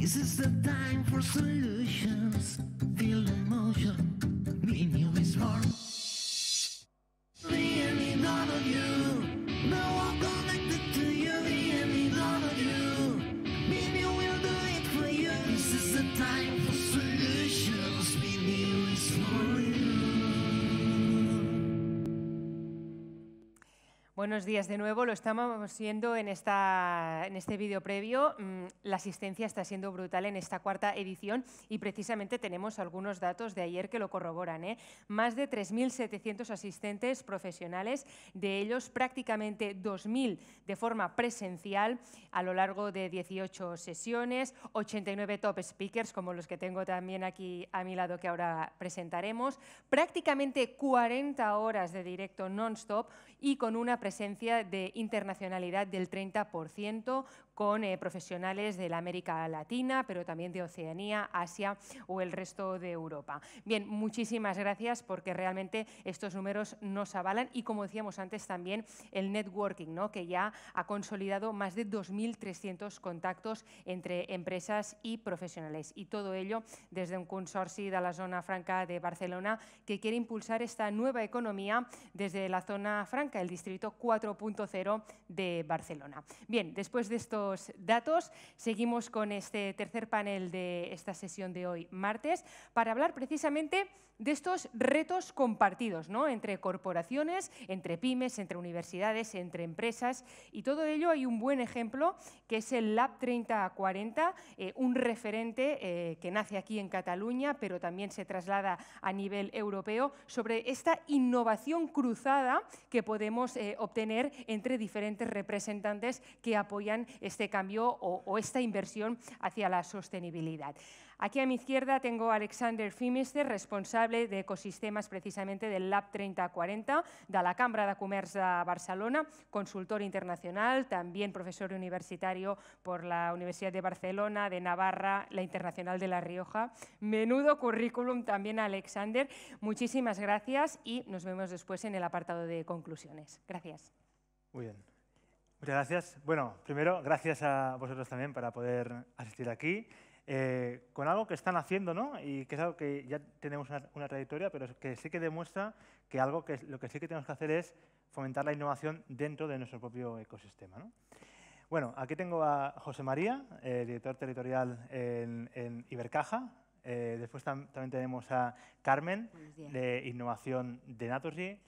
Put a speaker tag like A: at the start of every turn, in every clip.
A: This is the time for solutions. Feel the motion. Be new is born. Really none of you. No one connected to you. Really none of you. Be new will do it for you. This is the time for solutions. Be new is for you.
B: Buenos días de nuevo, lo estamos viendo en este vídeo previo. La asistencia está siendo brutal en esta cuarta edición y precisamente tenemos algunos datos de ayer que lo corroboran. Más de 3.700 asistentes profesionales, de ellos prácticamente 2.000 de forma presencial a lo largo de 18 sesiones, 89 top speakers como los que tengo también aquí a mi lado que ahora presentaremos, prácticamente 40 horas de directo non-stop y con una presencia de internacionalidad del 30%, con profesionales de la América Latina, pero también de Oceanía, Asia o el resto de Europa. Bien, muchísimas gracias porque realmente estos números nos avalan y, como decíamos antes, también el networking, ¿no?, que ya ha consolidado más de 2.300 contactos entre empresas y profesionales. Y todo ello desde un consorci de la Zona Franca de Barcelona que quiere impulsar esta nueva economía desde la Zona Franca, el distrito 4.0 de Barcelona. Bien, después de estos datos, seguimos con este tercer panel de esta sesión de hoy, martes, para hablar precisamente de estos retos compartidos, ¿no?, entre corporaciones, entre pymes, entre universidades, entre empresas, y todo ello hay un buen ejemplo que es el Lab 3040, un referente que nace aquí en Cataluña, pero también se traslada a nivel europeo, sobre esta innovación cruzada que podemos obtener entre diferentes representantes que apoyan este cambio o esta inversión hacia la sostenibilidad. Aquí a mi izquierda tengo a Alexander Fimister, responsable de ecosistemas precisamente del Lab 3040 de la Cambra de Comerç de Barcelona, consultor internacional, también profesor universitario por la Universidad de Barcelona, de Navarra, la Internacional de La Rioja. Menudo currículum también, Alexander. Muchísimas gracias y nos vemos después en el apartado de conclusiones. Gracias.
C: Muy bien. Muchas gracias. Bueno, primero, gracias a vosotros también para poder asistir aquí. Con algo que están haciendo, ¿no?, y que es algo que ya tenemos una trayectoria, pero que sí que demuestra que lo que sí que tenemos que hacer es fomentar la innovación dentro de nuestro propio ecosistema, ¿no? Bueno, aquí tengo a José María, director territorial en Ibercaja. Después también tenemos a Carmen, de Innovación de Naturgy.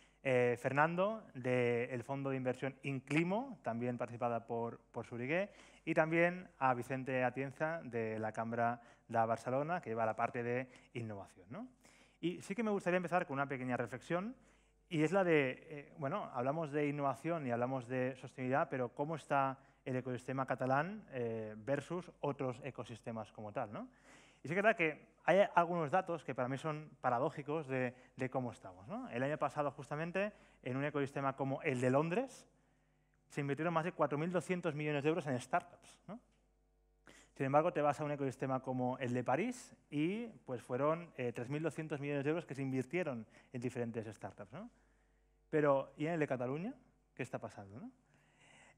C: Fernando, del Fondo de Inversión Inclimo, también participada por Surigué, y también a Vicente Atienza, de la Cambra de Barcelona, que lleva la parte de innovación, ¿no? Y sí que me gustaría empezar con una pequeña reflexión, y es la de, bueno, hablamos de innovación y hablamos de sostenibilidad, pero ¿cómo está el ecosistema catalán versus otros ecosistemas como tal, ¿no? Y sí que es verdad que hay algunos datos que para mí son paradójicos de cómo estamos, ¿no? El año pasado, justamente, en un ecosistema como el de Londres, se invirtieron más de 4.200 millones de euros en startups, ¿no? Sin embargo, te vas a un ecosistema como el de París y pues fueron 3.200 millones de euros que se invirtieron en diferentes startups, ¿no? Pero, ¿y en el de Cataluña? ¿Qué está pasando, no?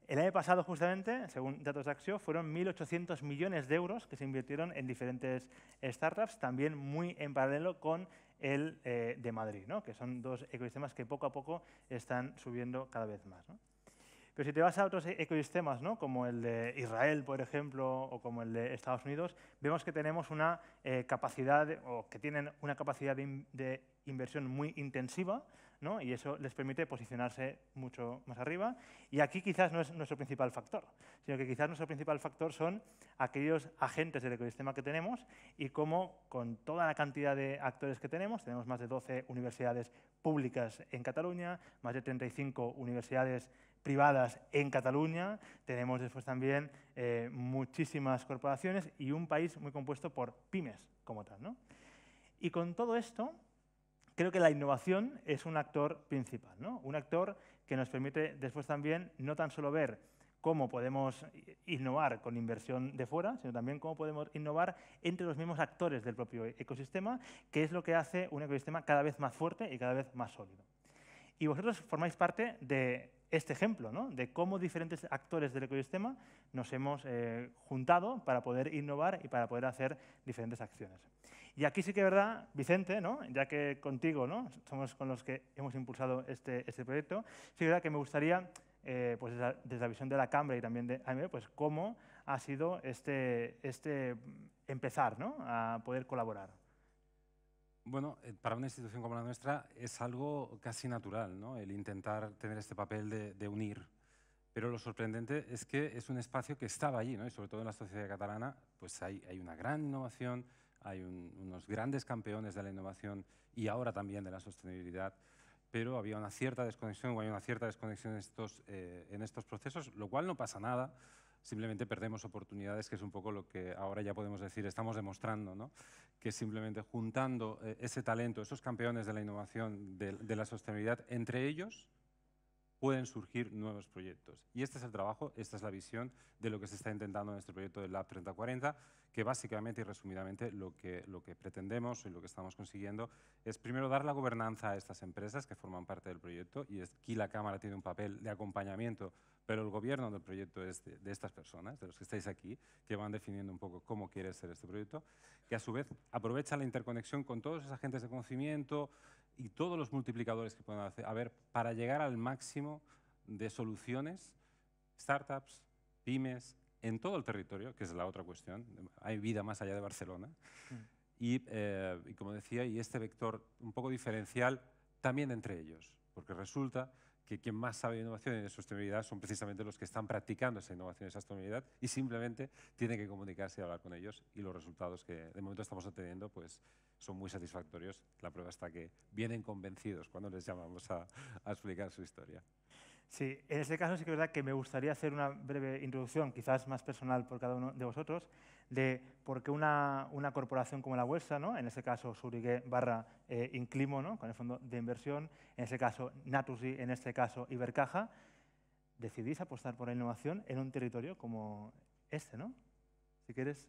C: El año pasado, justamente, según datos de Acció, fueron 1.800 millones de euros que se invirtieron en diferentes startups, también muy en paralelo con el de Madrid, ¿no?, que son dos ecosistemas que poco a poco están subiendo cada vez más, ¿no? Pero si te vas a otros ecosistemas, ¿no?, como el de Israel, por ejemplo, o como el de Estados Unidos, vemos que tenemos una capacidad, o que tienen una capacidad de inversión muy intensiva, ¿no?, y eso les permite posicionarse mucho más arriba. Y aquí quizás no es nuestro principal factor, sino que quizás nuestro principal factor son aquellos agentes del ecosistema que tenemos y cómo, con toda la cantidad de actores que tenemos más de 12 universidades públicas en Cataluña, más de 35 universidades privadas en Cataluña, tenemos después también muchísimas corporaciones y un país muy compuesto por pymes como tal, ¿no? Y con todo esto, creo que la innovación es un actor principal, ¿no? Un actor que nos permite después también no tan solo ver cómo podemos innovar con inversión de fuera, sino también cómo podemos innovar entre los mismos actores del propio ecosistema, que es lo que hace un ecosistema cada vez más fuerte y cada vez más sólido. Y vosotros formáis parte de este ejemplo, ¿no? De cómo diferentes actores del ecosistema nos hemos juntado para poder innovar y para poder hacer diferentes acciones. Y aquí sí que es verdad, Vicente, ¿no? Ya que contigo, ¿no? Somos con los que hemos impulsado este proyecto, sí que es verdad que me gustaría, pues desde la visión de la Cámara y también de AMB, pues cómo ha sido este empezar, ¿no? A poder colaborar.
D: Bueno, para una institución como la nuestra es algo casi natural, ¿no? El intentar tener este papel de unir. Pero lo sorprendente es que es un espacio que estaba allí, ¿no? Y sobre todo en la sociedad catalana, pues hay una gran innovación, hay unos grandes campeones de la innovación y ahora también de la sostenibilidad, pero había una cierta desconexión o hay una cierta desconexión en estos procesos, lo cual no pasa nada. Simplemente perdemos oportunidades, que es un poco lo que ahora ya podemos decir, estamos demostrando, ¿no? Que simplemente juntando ese talento, esos campeones de la innovación, de la sostenibilidad, entre ellos pueden surgir nuevos proyectos. Y este es el trabajo, esta es la visión de lo que se está intentando en este proyecto del Lab 3040, que básicamente y resumidamente lo que pretendemos y lo que estamos consiguiendo es primero dar la gobernanza a estas empresas que forman parte del proyecto, y aquí la Cámara tiene un papel de acompañamiento, pero el gobierno del proyecto es de estas personas, de los que estáis aquí, que van definiendo un poco cómo quiere ser este proyecto, que a su vez aprovecha la interconexión con todos esos agentes de conocimiento y todos los multiplicadores que pueden haber para llegar al máximo de soluciones, startups, pymes, en todo el territorio, que es la otra cuestión. Hay vida más allá de Barcelona. Y como decía, y este vector un poco diferencial también entre ellos, porque resulta que quien más sabe de innovación y de sostenibilidad son precisamente los que están practicando esa innovación y esa sostenibilidad, y simplemente tienen que comunicarse y hablar con ellos, y los resultados que de momento estamos obteniendo pues, son muy satisfactorios. La prueba está que vienen convencidos cuando les llamamos a explicar su historia.
C: Sí, en este caso sí que es verdad que me gustaría hacer una breve introducción, quizás más personal por cada uno de vosotros, de por qué una corporación como la vuestra, ¿no? En este caso Surigué / Inclimo, ¿no? Con el fondo de inversión, en este caso Naturgy, en este caso Ibercaja, decidís apostar por la innovación en un territorio como este, ¿no? Si quieres.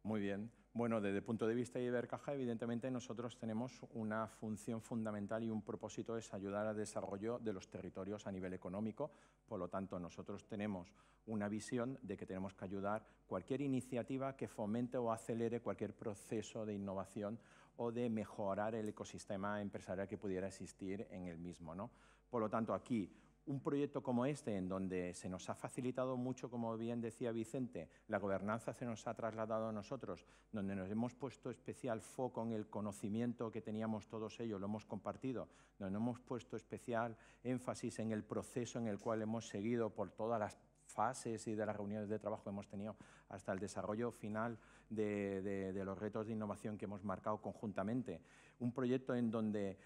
E: Muy bien. Bueno, desde el punto de vista de Ibercaja, evidentemente nosotros tenemos una función fundamental y un propósito, es ayudar al desarrollo de los territorios a nivel económico. Por lo tanto, nosotros tenemos una visión de que tenemos que ayudar cualquier iniciativa que fomente o acelere cualquier proceso de innovación o de mejorar el ecosistema empresarial que pudiera existir en el mismo, ¿no? Por lo tanto, aquí, un proyecto como este, en donde se nos ha facilitado mucho, como bien decía Vicente, la gobernanza se nos ha trasladado a nosotros, donde nos hemos puesto especial foco en el conocimiento que teníamos todos ellos, lo hemos compartido, donde hemos puesto especial énfasis en el proceso en el cual hemos seguido por todas las fases y de las reuniones de trabajo que hemos tenido hasta el desarrollo final de los retos de innovación que hemos marcado conjuntamente. Un proyecto en donde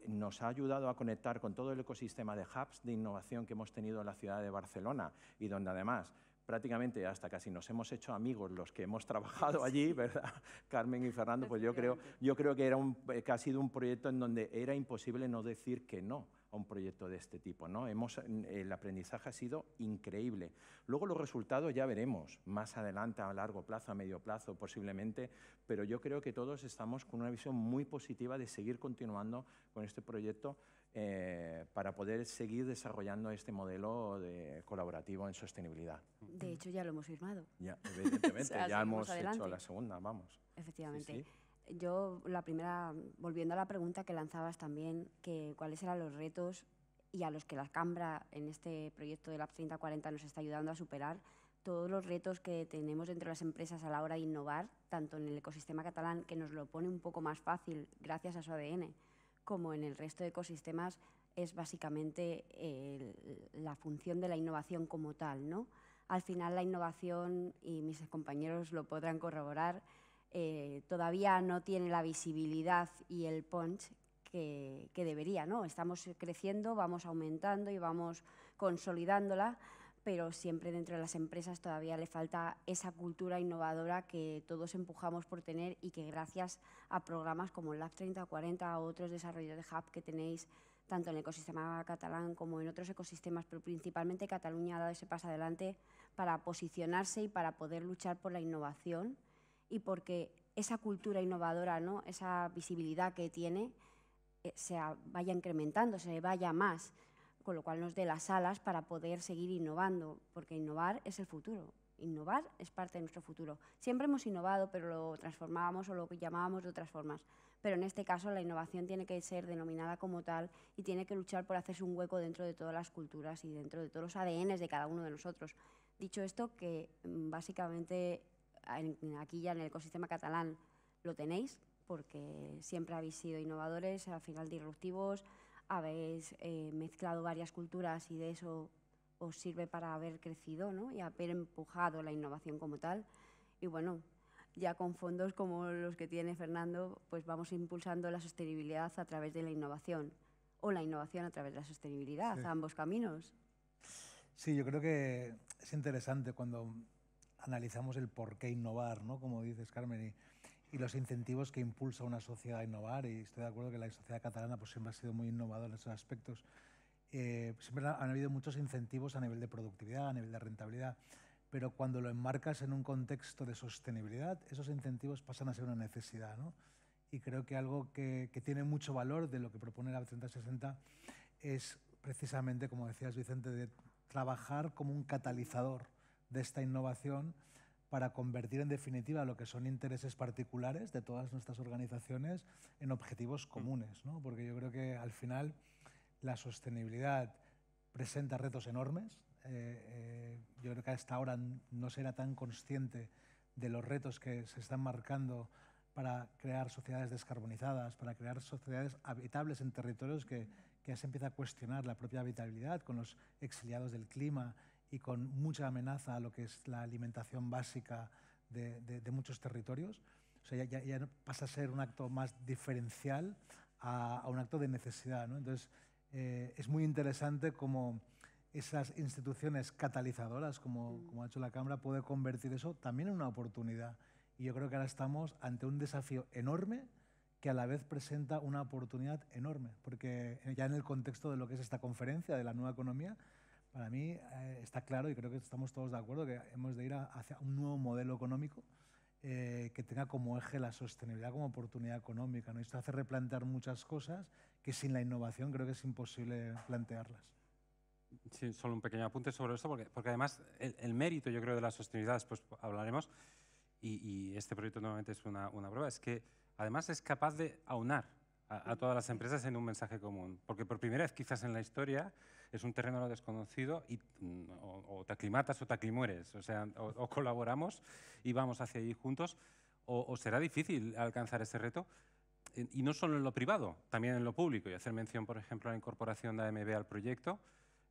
E: nos ha ayudado a conectar con todo el ecosistema de hubs de innovación que hemos tenido en la ciudad de Barcelona y donde además prácticamente hasta casi nos hemos hecho amigos los que hemos trabajado allí, ¿verdad? Carmen y Fernando, pues yo creo que ha sido un proyecto en donde era imposible no decir que no a un proyecto de este tipo, ¿no? El aprendizaje ha sido increíble. Luego los resultados ya veremos más adelante, a largo plazo, a medio plazo posiblemente, pero yo creo que todos estamos con una visión muy positiva de seguir continuando con este proyecto para poder seguir desarrollando este modelo colaborativo en sostenibilidad.
F: De hecho, ya lo hemos firmado.
E: Ya, evidentemente,
F: O sea,
E: ya hemos
F: adelante.
E: hecho la segunda, vamos.
F: Efectivamente.
E: Sí, sí.
F: Yo, la primera, volviendo a la pregunta que lanzabas también, que cuáles eran los retos y a los que la Cámara en este proyecto de Lab 3040 nos está ayudando a superar, todos los retos que tenemos entre las empresas a la hora de innovar, tanto en el ecosistema catalán, que nos lo pone un poco más fácil gracias a su ADN, como en el resto de ecosistemas, es básicamente la función de la innovación como tal, ¿no? Al final la innovación, y mis compañeros lo podrán corroborar, todavía no tiene la visibilidad y el punch que debería, ¿no? Estamos creciendo, vamos aumentando y vamos consolidándola, pero siempre dentro de las empresas todavía le falta esa cultura innovadora que todos empujamos por tener y que gracias a programas como el Lab 3040 o otros desarrollos de hub que tenéis tanto en el ecosistema catalán como en otros ecosistemas, pero principalmente Cataluña ha dado ese paso adelante para posicionarse y para poder luchar por la innovación y porque esa cultura innovadora, ¿no? Esa visibilidad que tiene, vaya incrementando, se vaya más. con lo cual nos dé las alas para poder seguir innovando, porque innovar es el futuro. Innovar es parte de nuestro futuro. Siempre hemos innovado, pero lo transformábamos o lo llamábamos de otras formas. Pero en este caso la innovación tiene que ser denominada como tal y tiene que luchar por hacerse un hueco dentro de todas las culturas y dentro de todos los ADNs de cada uno de nosotros. Dicho esto, que básicamente aquí ya en el ecosistema catalán lo tenéis, porque siempre habéis sido innovadores, al final disruptivos, habéis mezclado varias culturas y de eso os sirve para haber crecido, ¿no? Y haber empujado la innovación como tal. Y bueno, ya con fondos como los que tiene Fernando, pues vamos impulsando la sostenibilidad a través de la innovación, o la innovación a través de la sostenibilidad, a ambos caminos.
G: Sí, yo creo que es interesante cuando analizamos el por qué innovar, ¿no? Como dices, Carmen, y los incentivos que impulsa una sociedad a innovar, y estoy de acuerdo que la sociedad catalana pues, siempre ha sido muy innovadora en esos aspectos. Siempre han habido muchos incentivos a nivel de productividad, a nivel de rentabilidad, pero cuando lo enmarcas en un contexto de sostenibilidad, esos incentivos pasan a ser una necesidad, ¿no? Y creo que algo que tiene mucho valor de lo que propone la 3060 es precisamente, como decías, Vicente, de trabajar como un catalizador de esta innovación para convertir en definitiva lo que son intereses particulares de todas nuestras organizaciones en objetivos comunes, ¿no? Porque yo creo que al final la sostenibilidad presenta retos enormes. Yo creo que hasta ahora no se era tan consciente de los retos que se están marcando para crear sociedades descarbonizadas, para crear sociedades habitables en territorios que ya se empieza a cuestionar la propia habitabilidad con los exiliados del clima y con mucha amenaza a lo que es la alimentación básica de muchos territorios. O sea, ya pasa a ser un acto más diferencial a un acto de necesidad, ¿no? Entonces, es muy interesante cómo esas instituciones catalizadoras, como ha hecho la Cámara, puede convertir eso también en una oportunidad. Y yo creo que ahora estamos ante un desafío enorme que a la vez presenta una oportunidad enorme, porque ya en el contexto de lo que es esta conferencia de la nueva economía, para mí está claro, y creo que estamos todos de acuerdo, que hemos de ir hacia un nuevo modelo económico que tenga como eje la sostenibilidad como oportunidad económica, ¿no? Esto hace replantear muchas cosas que sin la innovación creo que es imposible plantearlas.
D: Sí, solo un pequeño apunte sobre esto, porque además el mérito, yo creo, de la sostenibilidad, después hablaremos, y este proyecto nuevamente es una prueba, es que además es capaz de aunar a todas las empresas en un mensaje común, porque por primera vez quizás en la historia es un terreno a lo desconocido y o te aclimatas o te aclimueres, o sea, o colaboramos y vamos hacia allí juntos, o será difícil alcanzar ese reto, y no solo en lo privado, también en lo público, y hacer mención, por ejemplo, a la incorporación de AMB al proyecto,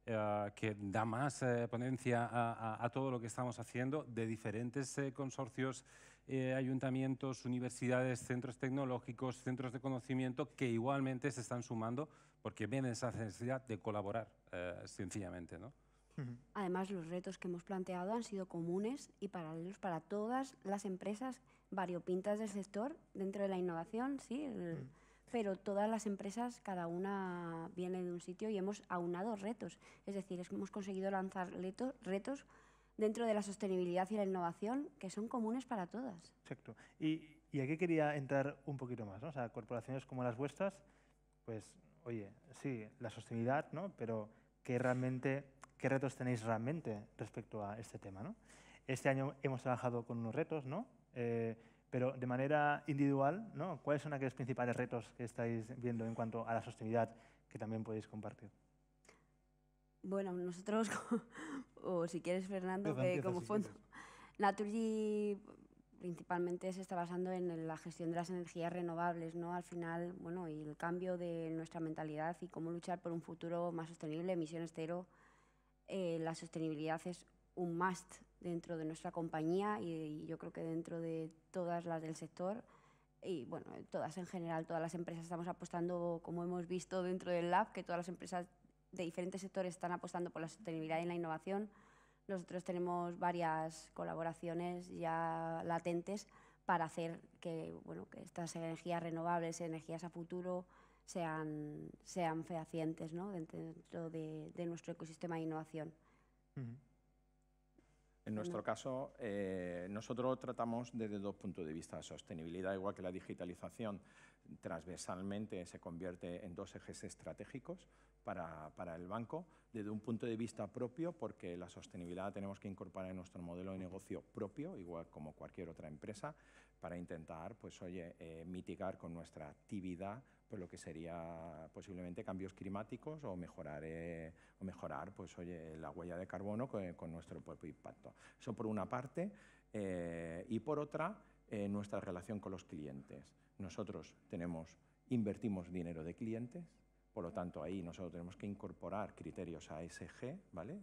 D: que da más ponencia a todo lo que estamos haciendo de diferentes consorcios, ayuntamientos, universidades, centros tecnológicos, centros de conocimiento que igualmente se están sumando porque ven esa necesidad de colaborar sencillamente, ¿no?
F: Además, los retos que hemos planteado han sido comunes y paralelos para todas las empresas variopintas del sector dentro de la innovación, sí, pero todas las empresas, cada una viene de un sitio y hemos aunado retos. Es decir, hemos conseguido lanzar retos dentro de la sostenibilidad y la innovación que son comunes para todas.
C: Exacto. Y aquí quería entrar un poquito más, ¿no? O sea, corporaciones como las vuestras, pues, oye, sí, la sostenibilidad, ¿no? Pero ¿qué retos tenéis realmente respecto a este tema, ¿no? Este año hemos trabajado con unos retos, ¿no? Pero de manera individual, ¿no? ¿Cuáles son aquellos principales retos que estáis viendo en cuanto a la sostenibilidad que también podéis compartir?
F: Bueno, nosotros, o si quieres, Fernando, que como fondo, Naturgy principalmente se está basando en la gestión de las energías renovables, ¿no? Al final, bueno, y el cambio de nuestra mentalidad y cómo luchar por un futuro más sostenible, emisiones cero. La sostenibilidad es un must dentro de nuestra compañía y yo creo que dentro de todas las del sector y bueno, todas en general, todas las empresas estamos apostando, como hemos visto dentro del Lab, que todas las empresas de diferentes sectores están apostando por la sostenibilidad y la innovación. Nosotros tenemos varias colaboraciones ya latentes para hacer que, bueno, que estas energías renovables, energías a futuro, sean fehacientes, ¿no? dentro de nuestro ecosistema de innovación.
E: En nuestro caso, nosotros tratamos desde dos puntos de vista. Sostenibilidad, igual que la digitalización, transversalmente se convierte en dos ejes estratégicos para el banco. Desde un punto de vista propio, porque la sostenibilidad tenemos que incorporar en nuestro modelo de negocio propio, igual como cualquier otra empresa, para intentar pues, mitigar con nuestra actividad pues, lo que sería posiblemente cambios climáticos o mejorar pues, la huella de carbono con nuestro propio impacto. Eso por una parte. Y por otra, nuestra relación con los clientes. Nosotros invertimos dinero de clientes, por lo tanto, ahí nosotros tenemos que incorporar criterios ASG, ¿vale?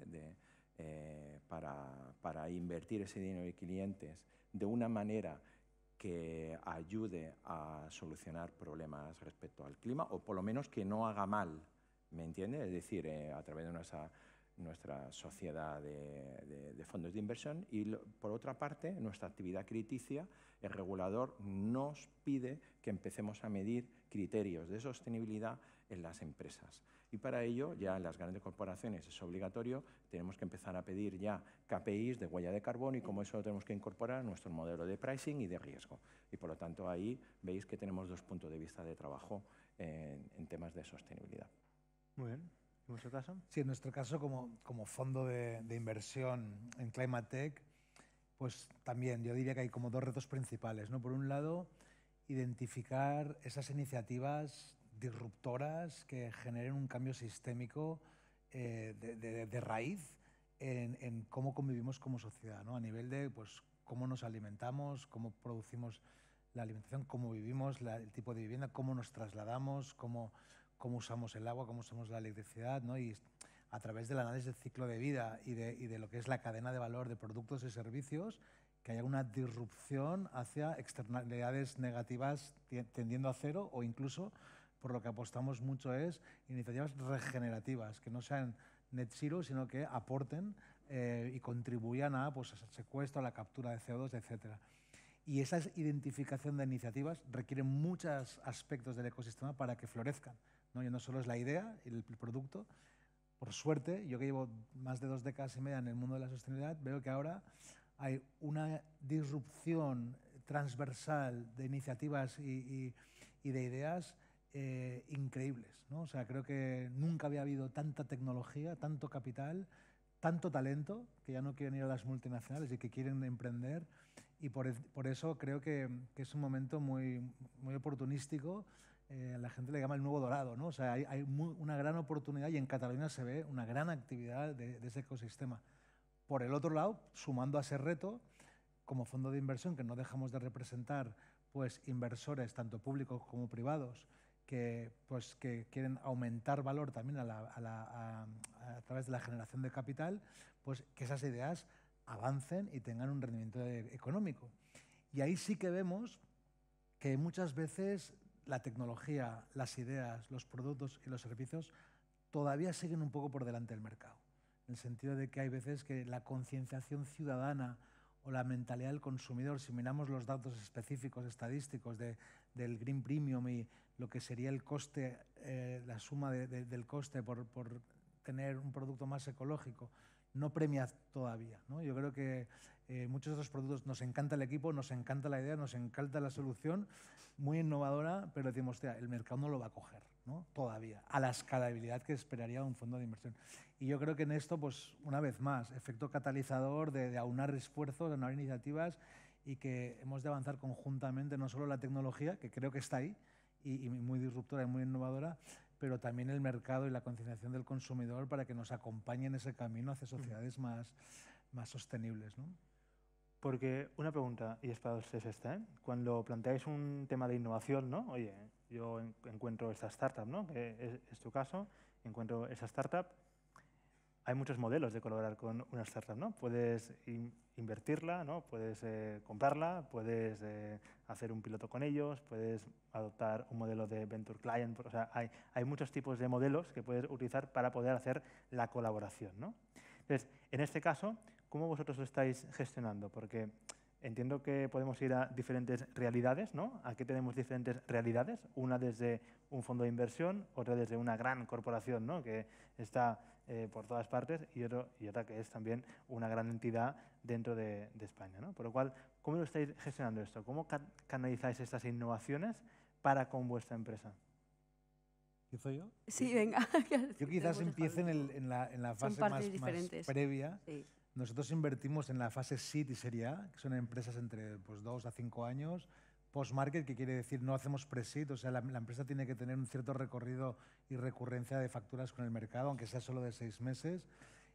E: Para invertir ese dinero de clientes de una manera que ayude a solucionar problemas respecto al clima, o por lo menos que no haga mal, ¿me entiende? Es decir, a través de nuestra sociedad de fondos de inversión. Y por otra parte, nuestra actividad crediticia, el regulador nos pide que empecemos a medir criterios de sostenibilidad en las empresas. Y para ello, ya en las grandes corporaciones es obligatorio, tenemos que empezar a pedir ya KPIs de huella de carbono, y como eso lo tenemos que incorporar a nuestro modelo de pricing y de riesgo. Y por lo tanto, ahí veis que tenemos dos puntos de vista de trabajo en temas de sostenibilidad.
C: Muy bien. ¿En vuestro caso?
G: Sí, en nuestro caso, como fondo de inversión en Climate Tech, pues también yo diría que hay como dos retos principales, ¿no? Por un lado, identificar esas iniciativas disruptoras que generen un cambio sistémico de raíz en cómo convivimos como sociedad, ¿no? A nivel de pues, cómo nos alimentamos, cómo producimos la alimentación, cómo vivimos, el tipo de vivienda, cómo nos trasladamos, cómo usamos el agua, cómo usamos la electricidad, ¿no? Y a través del análisis del ciclo de vida y de lo que es la cadena de valor de productos y servicios, que haya una disrupción hacia externalidades negativas tendiendo a cero, o incluso, por lo que apostamos mucho, es iniciativas regenerativas, que no sean net zero, sino que aporten y contribuyan a pues, al secuestro, a la captura de CO2, etc. Y esa identificación de iniciativas requiere muchos aspectos del ecosistema para que florezcan, ¿no? Y no solo es la idea, el producto. Por suerte, yo que llevo más de 2 décadas y media en el mundo de la sostenibilidad, veo que ahora hay una disrupción transversal de iniciativas y de ideas increíbles, ¿no? O sea, creo que nunca había habido tanta tecnología, tanto capital, tanto talento, que ya no quieren ir a las multinacionales y que quieren emprender. Y por eso creo que es un momento muy oportunístico. La gente le llama el nuevo dorado, ¿no? O sea, hay una gran oportunidad, y en Cataluña se ve una gran actividad de ese ecosistema. Por el otro lado, sumando a ese reto, como fondo de inversión, que no dejamos de representar pues, inversores, tanto públicos como privados, que quieren aumentar valor también a través de la generación de capital, pues que esas ideas avancen y tengan un rendimiento económico. Y ahí sí que vemos que muchas veces la tecnología, las ideas, los productos y los servicios todavía siguen un poco por delante del mercado. En el sentido de que hay veces que la concienciación ciudadana o la mentalidad del consumidor, si miramos los datos específicos estadísticos del Green Premium y lo que sería el coste, la suma del coste por tener un producto más ecológico, no premia todavía, ¿no? Yo creo que muchos de estos productos nos encanta el equipo, nos encanta la idea, nos encanta la solución, muy innovadora, pero decimos, hostia, el mercado no lo va a coger, ¿no? Todavía, a la escalabilidad que esperaría un fondo de inversión. Y yo creo que en esto, pues una vez más, efecto catalizador de aunar esfuerzos, de aunar iniciativas, y que hemos de avanzar conjuntamente, no solo la tecnología, que creo que está ahí, y muy disruptora y muy innovadora, pero también el mercado y la concienciación del consumidor para que nos acompañe en ese camino hacia sociedades más sostenibles, ¿no?
C: Porque una pregunta, y es para ustedes esta, ¿eh? Cuando planteáis un tema de innovación, ¿no? Oye, yo encuentro esta startup, ¿no? Que es tu caso, encuentro esa startup. Hay muchos modelos de colaborar con una startup, ¿no? Puedes invertirla, ¿no? Puedes comprarla, puedes hacer un piloto con ellos, puedes adoptar un modelo de venture client. O sea, hay muchos tipos de modelos que puedes utilizar para poder hacer la colaboración, ¿no? Entonces, en este caso, ¿cómo vosotros lo estáis gestionando? Porque entiendo que podemos ir a diferentes realidades, ¿no? Aquí tenemos diferentes realidades, una desde un fondo de inversión, otra desde una gran corporación, ¿no? Que está por todas partes y otra que es también una gran entidad dentro de España, ¿no? Por lo cual, ¿cómo lo estáis gestionando esto? ¿Cómo canalizáis estas innovaciones para con vuestra empresa?
G: ¿Empiezo yo?
F: Sí, venga.
G: Yo quizás empiece en la fase más previa.
F: Sí.
G: Nosotros invertimos en la fase Seed y Serie A, que son empresas entre 2 a 5 años. Post-market, que quiere decir no hacemos pre-seed, o sea, la empresa tiene que tener un cierto recorrido y recurrencia de facturas con el mercado, aunque sea solo de 6 meses.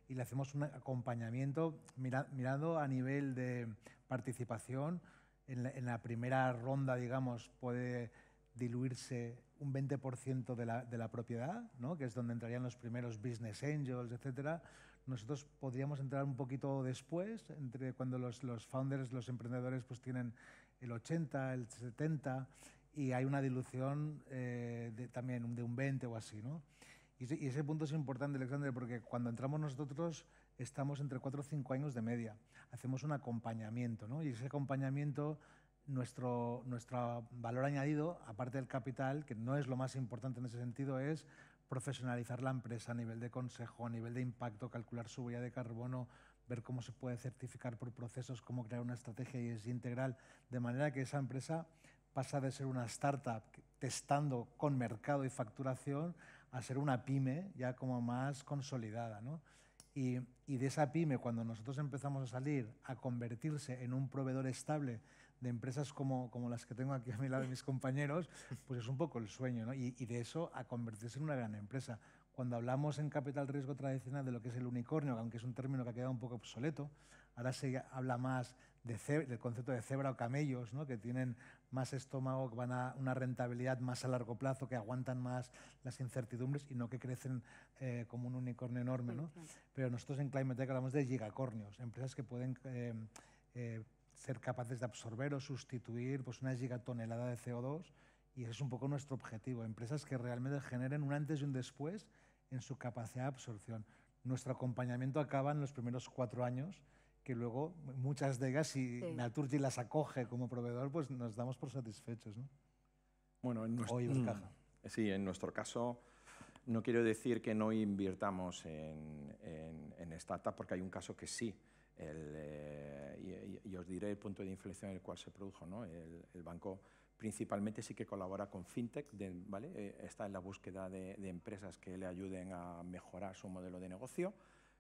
G: Y le hacemos un acompañamiento mirando a nivel de participación. En la primera ronda, digamos, puede diluirse un 20% de la propiedad, ¿no? Que es donde entrarían los primeros business angels, etcétera. Nosotros podríamos entrar un poquito después, entre cuando los founders, los emprendedores, pues tienen el 80, el 70, y hay una dilución también de un 20 o así, ¿no? Y ese punto es importante, Alexander, porque cuando entramos nosotros estamos entre 4 o 5 años de media. Hacemos un acompañamiento, ¿no? Y ese acompañamiento, nuestro valor añadido, aparte del capital, que no es lo más importante en ese sentido, es profesionalizar la empresa a nivel de consejo, a nivel de impacto, calcular su huella de carbono, ver cómo se puede certificar por procesos, cómo crear una estrategia ESG integral, de manera que esa empresa pasa de ser una startup testando con mercado y facturación a ser una pyme ya como más consolidada, ¿no? Y de esa pyme, cuando nosotros empezamos a salir, a convertirse en un proveedor estable de empresas como las que tengo aquí a mi lado de mis compañeros, pues es un poco el sueño, ¿no? Y de eso a convertirse en una gran empresa. Cuando hablamos en capital riesgo tradicional de lo que es el unicornio, aunque es un término que ha quedado un poco obsoleto, ahora se habla más del concepto de cebra o camellos, ¿no? Que tienen más estómago, que van a una rentabilidad más a largo plazo, que aguantan más las incertidumbres y no que crecen como un unicornio enorme, ¿no? Pero nosotros en Climate Tech hablamos de gigacornios, empresas que pueden ser capaces de absorber o sustituir pues, una gigatonelada de CO2, y ese es un poco nuestro objetivo, empresas que realmente generen un antes y un después en su capacidad de absorción. Nuestro acompañamiento acaba en los primeros 4 años, que luego muchas de ellas, si Naturgy las acoge como proveedor, pues nos damos por satisfechos, ¿no?
E: Bueno,
G: sí,
E: en nuestro caso, no quiero decir que no invirtamos en startup, porque hay un caso que sí. Y os diré el punto de inflexión en el cual se produjo, ¿no? El banco principalmente sí que colabora con FinTech, ¿vale? Está en la búsqueda de empresas que le ayuden a mejorar su modelo de negocio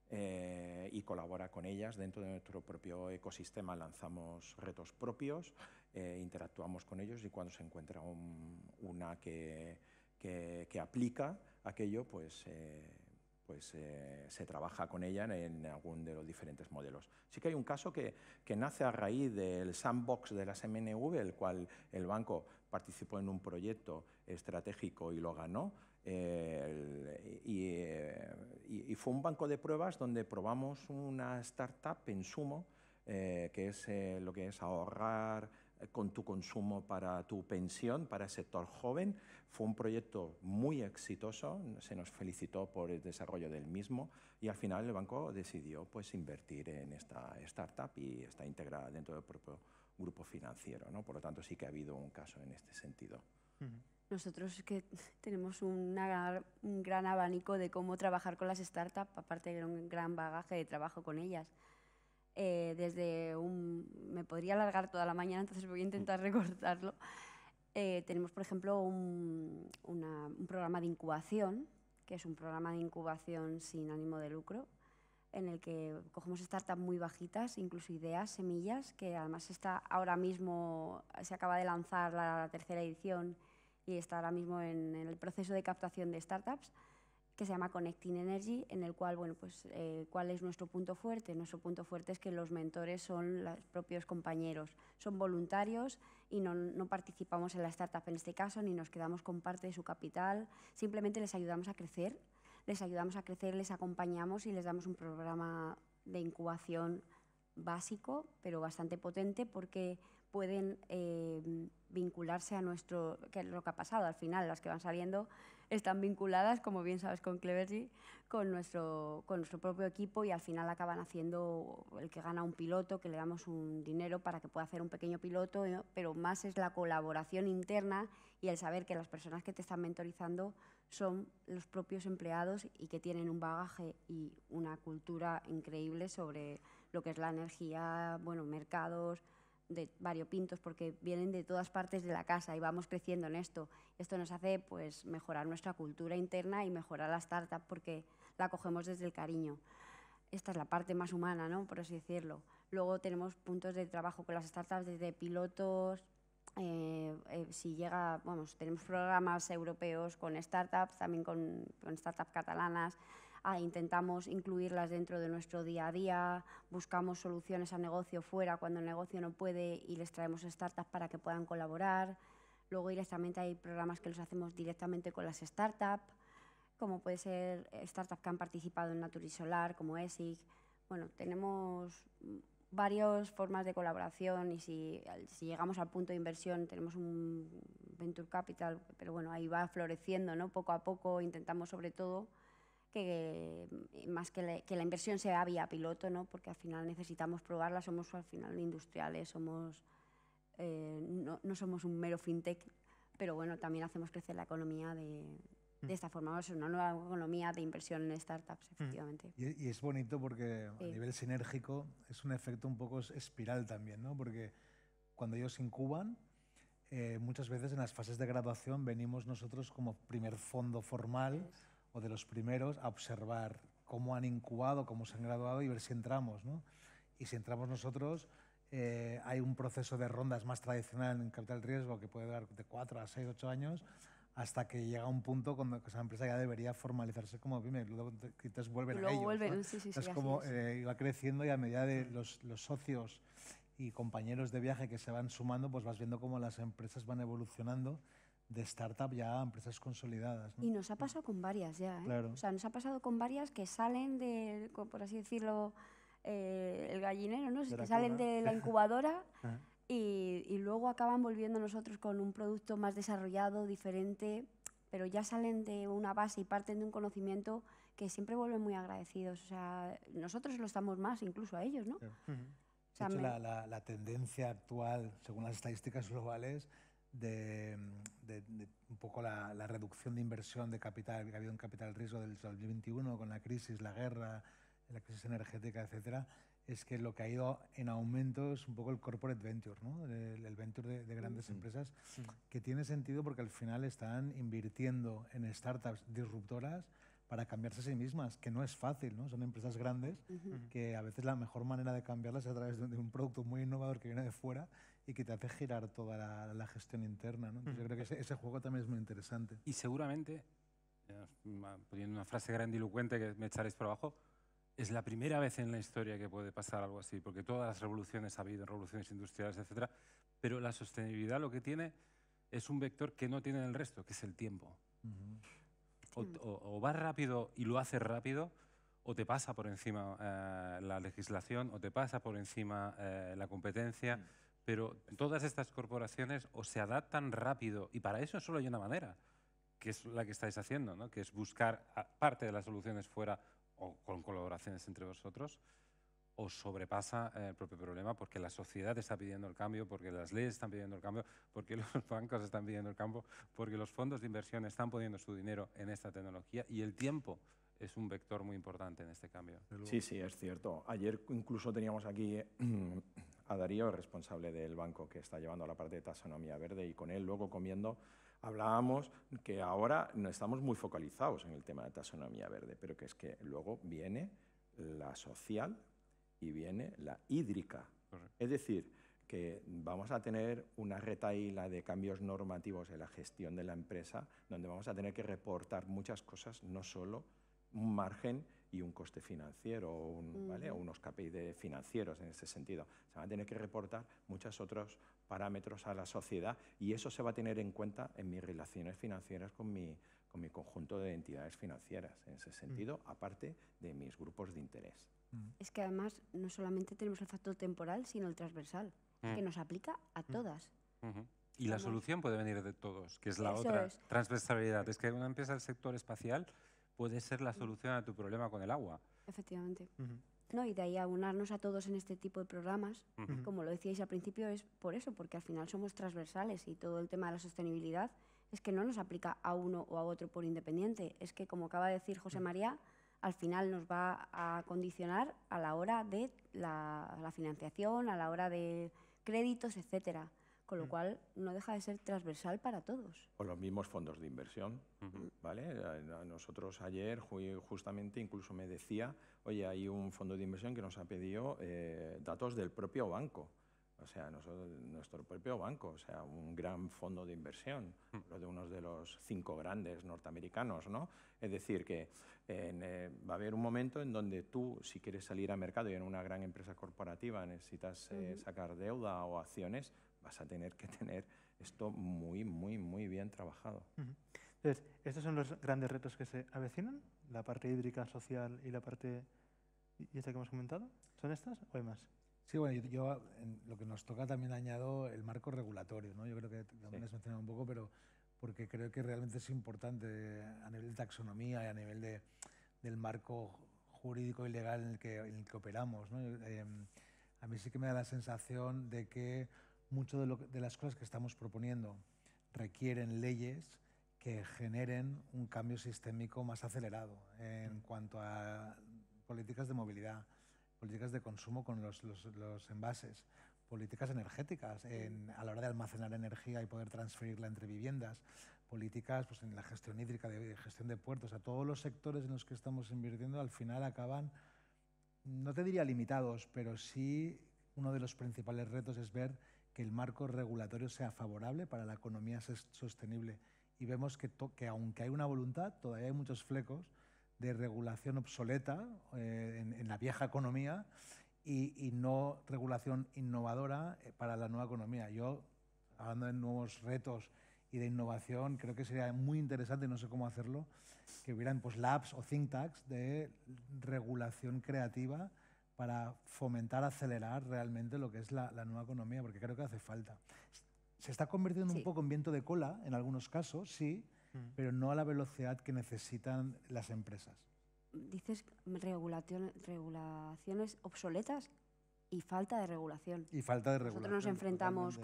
E: y colabora con ellas dentro de nuestro propio ecosistema. Lanzamos retos propios, interactuamos con ellos y cuando se encuentra una que aplica aquello, pues se trabaja con ella en algún de los diferentes modelos. Sí que hay un caso que nace a raíz del sandbox de las MNV, el cual el banco participó en un proyecto estratégico y lo ganó. Y fue un banco de pruebas donde probamos una startup en Sumo, que es lo que es ahorrar con tu consumo para tu pensión, para el sector joven. Fue un proyecto muy exitoso, se nos felicitó por el desarrollo del mismo y al final el banco decidió pues, invertir en esta startup y está integrada dentro del propio grupo financiero, ¿no? Por lo tanto, sí que ha habido un caso en este sentido.
F: Nosotros que tenemos un gran abanico de cómo trabajar con las startups, aparte de un gran bagaje de trabajo con ellas. Me podría alargar toda la mañana, entonces voy a intentar recortarlo. Tenemos, por ejemplo, un programa de incubación, que es un programa de incubación sin ánimo de lucro, en el que cogemos startups muy bajitas, incluso ideas, semillas, que además está ahora mismo, se acaba de lanzar la 3ª edición y está ahora mismo en el proceso de captación de startups, que se llama Connecting Energy, en el cual, bueno, pues, ¿cuál es nuestro punto fuerte? Nuestro punto fuerte es que los mentores son los propios compañeros, son voluntarios y no participamos en la startup en este caso, ni nos quedamos con parte de su capital, simplemente les ayudamos a crecer, les acompañamos y les damos un programa de incubación básico, pero bastante potente, porque pueden vincularse a nuestro, que es lo que ha pasado al final, las que van saliendo están vinculadas, como bien sabes, con Clevergy, con nuestro propio equipo, y al final acaban haciendo el que gana un piloto, que le damos un dinero para que pueda hacer un pequeño piloto, pero más es la colaboración interna y el saber que las personas que te están mentorizando son los propios empleados y que tienen un bagaje y una cultura increíble sobre lo que es la energía, bueno, mercados de variopintos, porque vienen de todas partes de la casa y vamos creciendo en esto. Esto nos hace pues mejorar nuestra cultura interna y mejorar la startup porque la cogemos desde el cariño. Esta es la parte más humana, ¿no?, por así decirlo. Luego tenemos puntos de trabajo con las startups desde pilotos, si llega, vamos, tenemos programas europeos con startups, también con startups catalanas. Intentamos incluirlas dentro de nuestro día a día, buscamos soluciones a negocio fuera cuando el negocio no puede y les traemos startups para que puedan colaborar. Luego directamente hay programas que los hacemos directamente con las startups, como puede ser startups que han participado en Naturisolar, como ESIC. Bueno, tenemos varias formas de colaboración y si llegamos al punto de inversión tenemos un Venture Capital, pero bueno, ahí va floreciendo, ¿no?, poco a poco. Intentamos sobre todo que más que la inversión sea vía piloto, ¿no?, porque al final necesitamos probarla, somos al final industriales, somos, no somos un mero fintech, pero bueno, también hacemos crecer la economía de esta forma. Vamos a ser una nueva economía de inversión en startups, efectivamente.
G: Y es bonito porque
F: Sí.
G: a nivel sinérgico es un efecto un poco espiral también, ¿no? Porque cuando ellos incuban, muchas veces en las fases de graduación venimos nosotros como primer fondo formal o de los primeros a observar cómo han incubado, cómo se han graduado y ver si entramos, ¿no? Y si entramos nosotros, hay un proceso de rondas más tradicional en capital riesgo que puede dar de 4 a 6, 8 años, hasta que llega un punto cuando esa empresa ya debería formalizarse como pyme, luego entonces vuelven a ellos,
F: vuelven,
G: ¿no?
F: sí,
G: Es
F: así
G: como
F: es.
G: va creciendo y a medida de los socios y compañeros de viaje que se van sumando, pues vas viendo cómo las empresas van evolucionando de startup ya a empresas consolidadas, ¿no?
F: Y nos ha pasado con varias ya, ¿eh?
G: Claro.
F: O sea, nos ha pasado con varias que salen de, por así decirlo, el gallinero, ¿no?
G: De la
F: Que salen
G: cuna.
F: de la incubadora
G: Ajá.
F: y luego acaban volviendo a nosotros con un producto más desarrollado, diferente, pero ya salen de una base y parten de un conocimiento que siempre vuelven muy agradecidos. O sea, nosotros lo estamos más incluso a ellos, ¿no?
G: Claro.
F: O sea,
G: De hecho, la tendencia actual, según las estadísticas globales, de un poco la reducción de inversión de capital que ha habido en capital riesgo del 2021 con la crisis, la guerra, la crisis energética, etcétera, es que lo que ha ido en aumento es un poco el corporate venture, ¿no? El venture de grandes empresas, que tiene sentido porque al final están invirtiendo en startups disruptoras para cambiarse a sí mismas, que no es fácil, ¿no? Son empresas grandes que a veces la mejor manera de cambiarlas es a través de un producto muy innovador que viene de fuera y que te hace girar toda la gestión interna, ¿no? Entonces yo creo que ese juego también es muy interesante.
D: Y seguramente, poniendo una frase grandilocuente que me echaréis por abajo, es la primera vez en la historia que puede pasar algo así, porque todas las revoluciones ha habido, revoluciones industriales, etcétera, pero la sostenibilidad lo que tiene es un vector que no tiene el resto, que es el tiempo. O vas rápido y lo haces rápido, o te pasa por encima la legislación, o te pasa por encima la competencia, pero todas estas corporaciones o se adaptan rápido, y para eso solo hay una manera, que es la que estáis haciendo, ¿no? Que es buscar parte de las soluciones fuera o con colaboraciones entre vosotros, o sobrepasa el propio problema porque la sociedad está pidiendo el cambio, porque las leyes están pidiendo el cambio, porque los bancos están pidiendo el cambio, porque los fondos de inversión están poniendo su dinero en esta tecnología y el tiempo es un vector muy importante en este cambio.
E: Sí, sí, es cierto. Ayer incluso teníamos aquí a Darío, el responsable del banco que está llevando la parte de taxonomía verde, y con él luego comiendo hablábamos que ahora no estamos muy focalizados en el tema de taxonomía verde, pero que es que luego viene la social y viene la hídrica.
D: Correcto.
E: Es decir, que vamos a tener una retahíla de cambios normativos en la gestión de la empresa, donde vamos a tener que reportar muchas cosas, no solo un margen y un coste financiero o unos KPI financieros en ese sentido. Se van a tener que reportar muchos otros parámetros a la sociedad y eso se va a tener en cuenta en mis relaciones financieras con mi conjunto de entidades financieras, en ese sentido, aparte de mis grupos de interés.
F: Es que además no solamente tenemos el factor temporal, sino el transversal. que nos aplica a todas.
D: Y la
F: Vamos.
D: solución puede venir de todos, que es la
F: Eso
D: otra
F: es.
D: transversalidad. Es que una empresa del sector espacial puede ser la solución a tu problema con el agua.
F: Efectivamente. No, y de ahí aunarnos a todos en este tipo de programas, como lo decíais al principio, es por eso, porque al final somos transversales y todo el tema de la sostenibilidad es que no nos aplica a uno o a otro por independiente. Es que, como acaba de decir José María, al final nos va a condicionar a la hora de la financiación, a la hora de créditos, etcétera. Con lo cual, no deja de ser transversal para todos.
E: O los mismos fondos de inversión, ¿vale? Nosotros ayer justamente incluso me decía, oye, hay un fondo de inversión que nos ha pedido datos del propio banco, o sea, nuestro propio banco, o sea, un gran fondo de inversión, lo de uno de los 5 grandes norteamericanos, ¿no? Es decir, que va a haber un momento en donde tú, si quieres salir al mercado y en una gran empresa corporativa necesitas sacar deuda o acciones, vas a tener que tener esto muy, muy, muy bien trabajado.
C: Entonces, ¿estos son los grandes retos que se avecinan? ¿La parte hídrica, social y la parte y esta que hemos comentado? ¿Son estas o hay más?
G: Sí, bueno, yo en lo que nos toca también añado el marco regulatorio, ¿no? Yo creo que también has mencionado un poco, pero porque creo que realmente es importante a nivel de taxonomía y a nivel del marco jurídico y legal en el que operamos, ¿no? A mí sí que me da la sensación de que mucho de las cosas que estamos proponiendo requieren leyes que generen un cambio sistémico más acelerado en cuanto a políticas de movilidad, políticas de consumo con los envases, políticas energéticas a la hora de almacenar energía y poder transferirla entre viviendas, políticas pues, en la gestión hídrica, de gestión de puertos. A todos los sectores en los que estamos invirtiendo al final acaban, no te diría limitados, pero sí uno de los principales retos es ver que el marco regulatorio sea favorable para la economía sostenible. Y vemos que aunque hay una voluntad, todavía hay muchos flecos de regulación obsoleta en la vieja economía y no regulación innovadora para la nueva economía. Yo, hablando de nuevos retos y de innovación, creo que sería muy interesante, no sé cómo hacerlo, que hubieran pues, labs o think tanks de regulación creativa para fomentar, acelerar realmente lo que es la nueva economía, porque creo que hace falta. Se está convirtiendo un poco en viento de cola, en algunos casos, sí, pero no a la velocidad que necesitan las empresas.
F: Dices regulaciones obsoletas y falta de regulación.
G: Y falta de regulación.
F: Nosotros nos enfrentamos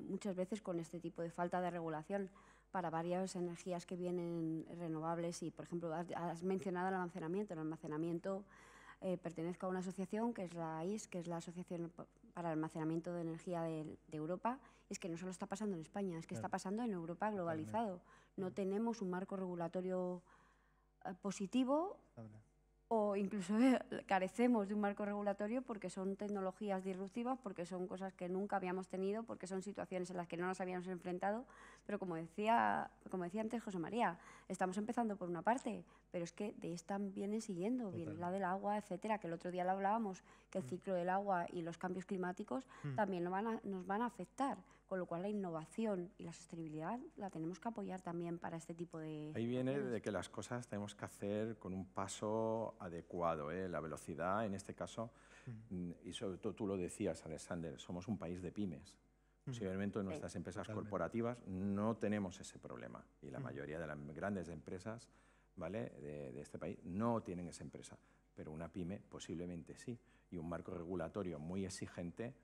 F: muchas veces con este tipo de falta de regulación para varias energías que vienen renovables y, por ejemplo, has mencionado el almacenamiento. El almacenamiento pertenezco a una asociación que es la AIS, que es la Asociación para el Almacenamiento de Energía de Europa. Es que no solo está pasando en España, es que está pasando en Europa globalizado. No tenemos un marco regulatorio positivo o incluso carecemos de un marco regulatorio porque son tecnologías disruptivas, porque son cosas que nunca habíamos tenido, porque son situaciones en las que no nos habíamos enfrentado. Pero como decía antes José María, estamos empezando por una parte, pero es que de esta vienen siguiendo, viene la del agua, etcétera, que el otro día lo hablábamos, que el ciclo del agua y los cambios climáticos también nos van a afectar, con lo cual la innovación y la sostenibilidad la tenemos que apoyar también para este tipo de...
E: Ahí viene de que las cosas tenemos que hacer con un paso adecuado, la velocidad en este caso, y sobre todo tú lo decías, Alexander, somos un país de pymes. Posiblemente en nuestras empresas corporativas no tenemos ese problema y la mayoría de las grandes empresas, ¿vale? de este país no tienen esa empresa, pero una pyme posiblemente sí, y un marco regulatorio muy exigente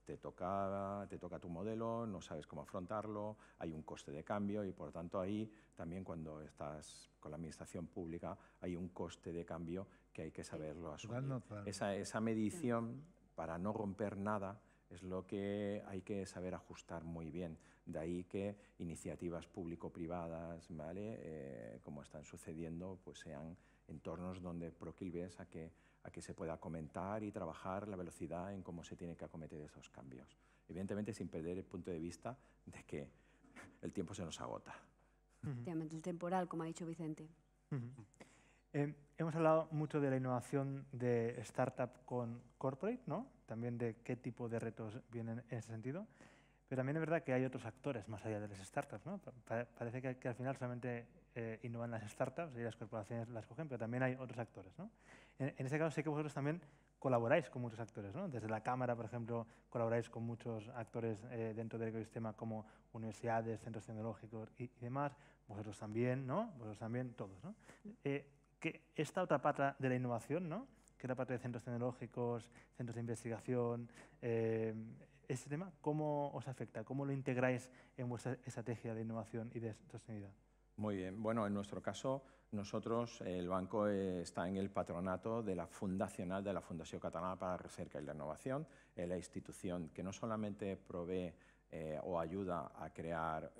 E: te toca tu modelo, no sabes cómo afrontarlo, hay un coste de cambio y por tanto ahí también cuando estás con la administración pública hay un coste de cambio que hay que saberlo asumir. Esa medición para no romper nada es lo que hay que saber ajustar muy bien. De ahí que iniciativas público-privadas, ¿vale? Como están sucediendo, pues sean entornos donde proclives a que se pueda comentar y trabajar la velocidad en cómo se tienen que acometer esos cambios. Evidentemente, sin perder el punto de vista de que el tiempo se nos agota.
F: Efectivamente, el temporal, como ha dicho Vicente.
C: Hemos hablado mucho de la innovación de startup con corporate, ¿no? También de qué tipo de retos vienen en ese sentido. Pero también es verdad que hay otros actores más allá de las startups, ¿no? Parece que al final solamente innovan las startups y las corporaciones las cogen, pero también hay otros actores, ¿no? En este caso sé que vosotros también colaboráis con muchos actores, ¿no? Desde la Cámara, por ejemplo, colaboráis con muchos actores dentro del ecosistema como universidades, centros tecnológicos y demás. Vosotros también, ¿no? Vosotros también, todos, ¿no? Que esta otra pata de la innovación, ¿no? Que es la parte de centros tecnológicos, centros de investigación, este tema, ¿cómo os afecta? ¿Cómo lo integráis en vuestra estrategia de innovación y de sostenibilidad?
E: Muy bien. Bueno, en nuestro caso, nosotros, el banco está en el patronato de la fundacional de la Fundació Catalana para la Recerca y la Innovación, la institución que no solamente provee o ayuda a crear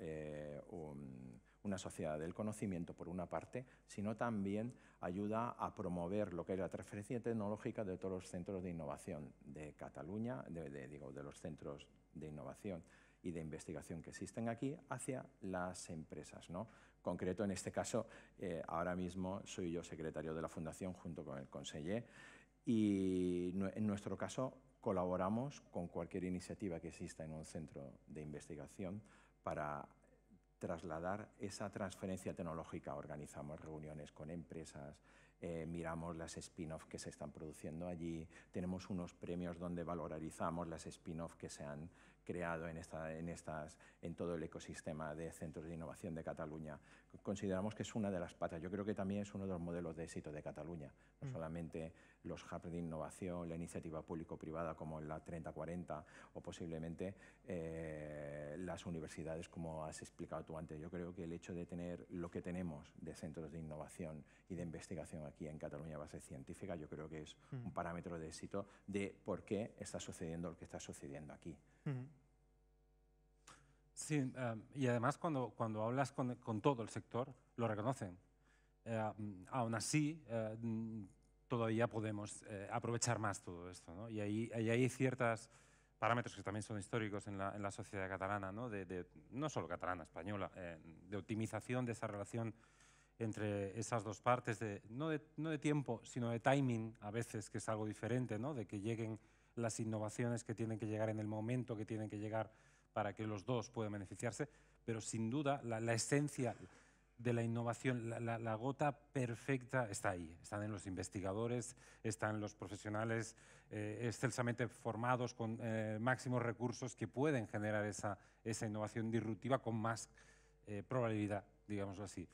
E: una sociedad del conocimiento, por una parte, sino también ayuda a promover lo que es la transferencia tecnológica de todos los centros de innovación de Cataluña, de los centros de innovación y de investigación que existen aquí hacia las empresas, ¿no? Concreto, en este caso, ahora mismo soy yo secretario de la Fundación junto con el conseller y en nuestro caso colaboramos con cualquier iniciativa que exista en un centro de investigación para trasladar esa transferencia tecnológica. Organizamos reuniones con empresas, miramos las spin-off que se están produciendo allí, tenemos unos premios donde valorizamos las spin-off que se han creado en todo el ecosistema de centros de innovación de Cataluña. Consideramos que es una de las patas. Yo creo que también es uno de los modelos de éxito de Cataluña. No solamente los hubs de innovación, la iniciativa público-privada como la 3040 o posiblemente las universidades, como has explicado tú antes. Yo creo que el hecho de tener lo que tenemos de centros de innovación y de investigación aquí en Cataluña, base científica, yo creo que es un parámetro de éxito de por qué está sucediendo lo que está sucediendo aquí.
D: Sí, y además cuando hablas con todo el sector, lo reconocen. Aún así, todavía podemos aprovechar más todo esto, ¿no? Y ahí hay ciertos parámetros que también son históricos en la sociedad catalana, ¿no? No solo catalana, española, de optimización de esa relación entre esas dos partes, no de tiempo, sino de timing, a veces, que es algo diferente, ¿no? De que lleguen las innovaciones que tienen que llegar en el momento que tienen que llegar para que los dos puedan beneficiarse, pero sin duda la esencia de la innovación, la gota perfecta está ahí. Están en los investigadores, están los profesionales excelsamente formados con máximos recursos que pueden generar esa innovación disruptiva con más probabilidad, digámoslo así.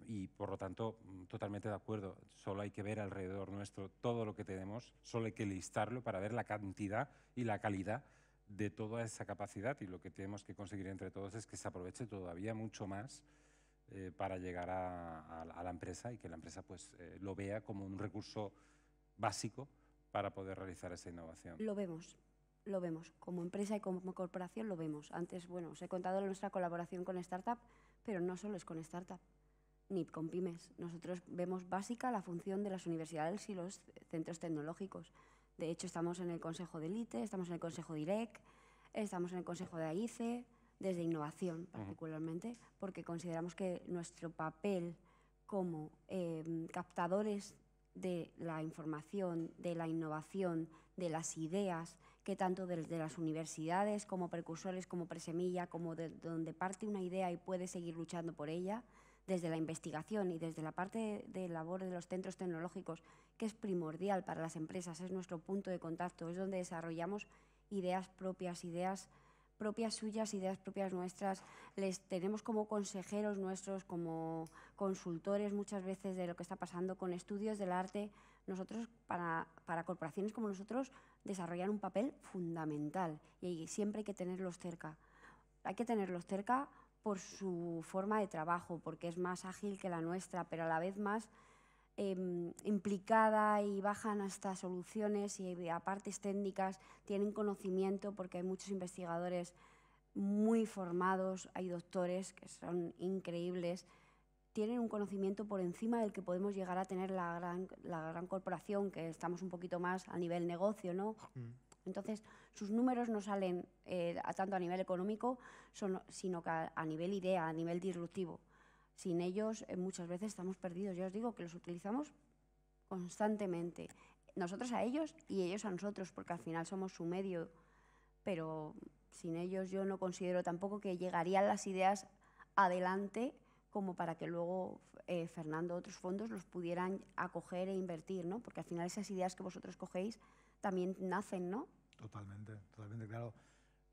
D: Y por lo tanto, totalmente de acuerdo, solo hay que ver alrededor nuestro todo lo que tenemos, solo hay que listarlo para ver la cantidad y la calidad de toda esa capacidad, y lo que tenemos que conseguir entre todos es que se aproveche todavía mucho más para llegar a la empresa y que la empresa pues, lo vea como un recurso básico para poder realizar esa innovación.
F: Lo vemos. Como empresa y como corporación lo vemos. Antes, bueno, os he contado nuestra colaboración con Startup, pero no solo es con Startup, ni con pymes. Nosotros vemos básica la función de las universidades y los centros tecnológicos. De hecho, estamos en el Consejo del ITE, estamos en el Consejo de IREC, estamos en el Consejo de AICE, desde innovación particularmente, porque consideramos que nuestro papel como captadores de la información, de la innovación, de las ideas, que tanto desde las universidades como precursores, como presemilla, como de donde parte una idea y puede seguir luchando por ella, desde la investigación y desde la parte de labor de los centros tecnológicos, que es primordial para las empresas, es nuestro punto de contacto, es donde desarrollamos ideas propias suyas, ideas propias nuestras. Les tenemos como consejeros nuestros, como consultores muchas veces de lo que está pasando con estudios del arte. Nosotros, para corporaciones como nosotros, desarrollar un papel fundamental y siempre hay que tenerlos cerca. Hay que tenerlos cerca por su forma de trabajo, porque es más ágil que la nuestra, pero a la vez más implicada y bajan hasta soluciones y a partes técnicas, tienen conocimiento porque hay muchos investigadores muy formados, hay doctores que son increíbles, tienen un conocimiento por encima del que podemos llegar a tener la gran corporación, que estamos un poquito más a nivel negocio, ¿no? Entonces, sus números no salen tanto a nivel económico, sino que a nivel idea, a nivel disruptivo. Sin ellos, muchas veces estamos perdidos. Ya os digo que los utilizamos constantemente. Nosotros a ellos y ellos a nosotros, porque al final somos su medio. Pero sin ellos yo no considero tampoco que llegarían las ideas adelante como para que luego Fernando, otros fondos los pudieran acoger e invertir, ¿no? Porque al final esas ideas que vosotros cogéis también nacen, ¿no?
G: Totalmente, totalmente, claro.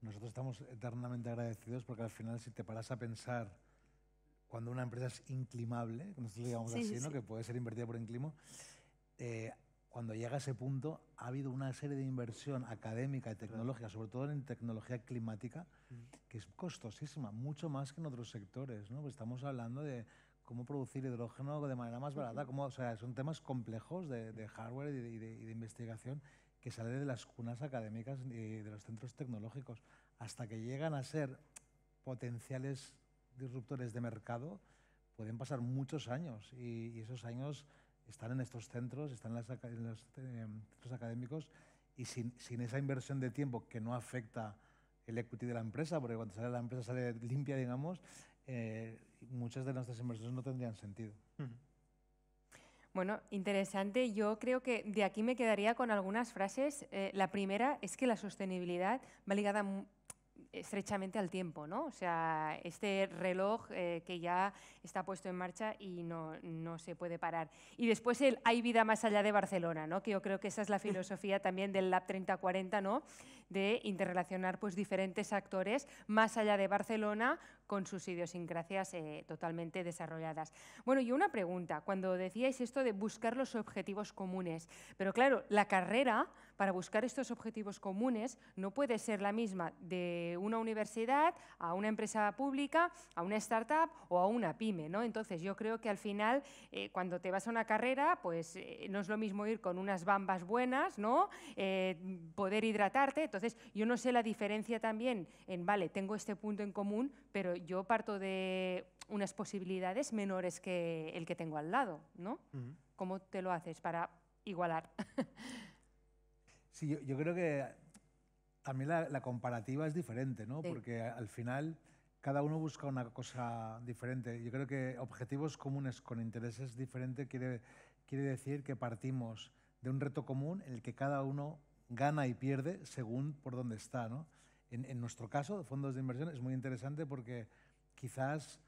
G: Nosotros estamos eternamente agradecidos porque al final si te paras a pensar cuando una empresa es inclimable, nosotros lo llamamos así, ¿no? Que puede ser invertida por inclimo, cuando llega a ese punto ha habido una serie de inversión académica y tecnológica, sobre todo en tecnología climática, que es costosísima, mucho más que en otros sectores, ¿no? Pues estamos hablando de cómo producir hidrógeno de manera más barata, o sea, son temas complejos de hardware y de investigación que salen de las cunas académicas y de los centros tecnológicos, hasta que llegan a ser potenciales disruptores de mercado, pueden pasar muchos años y esos años están en estos centros, están en los centros académicos y sin esa inversión de tiempo que no afecta el equity de la empresa, porque cuando sale la empresa sale limpia, digamos, muchas de nuestras inversiones no tendrían sentido.
B: Bueno, interesante. Yo creo que de aquí me quedaría con algunas frases. La primera es que la sostenibilidad va ligada estrechamente al tiempo, ¿no? O sea, este reloj que ya está puesto en marcha y no se puede parar. Y después el hay vida más allá de Barcelona, ¿no? Que yo creo que esa es la filosofía también del Lab 3040, ¿no? De interrelacionar pues diferentes actores más allá de Barcelona con sus idiosincrasias totalmente desarrolladas. Bueno, y una pregunta, cuando decíais esto de buscar los objetivos comunes, pero claro, la carrera para buscar estos objetivos comunes no puede ser la misma de una universidad a una empresa pública, a una startup o a una pyme, ¿no? Entonces yo creo que al final cuando te vas a una carrera, pues no es lo mismo ir con unas bambas buenas, ¿no? Poder hidratarte. Entonces yo no sé la diferencia también en, vale, tengo este punto en común, pero yo parto de unas posibilidades menores que el que tengo al lado, ¿no? ¿Cómo te lo haces para igualar?
G: Sí, yo creo que también la comparativa es diferente, ¿no?
F: Sí.
G: Porque al final cada uno busca una cosa diferente. Yo creo que objetivos comunes con intereses diferentes quiere decir que partimos de un reto común en el que cada uno gana y pierde según por dónde está, ¿no? En nuestro caso, fondos de inversión, es muy interesante porque quizás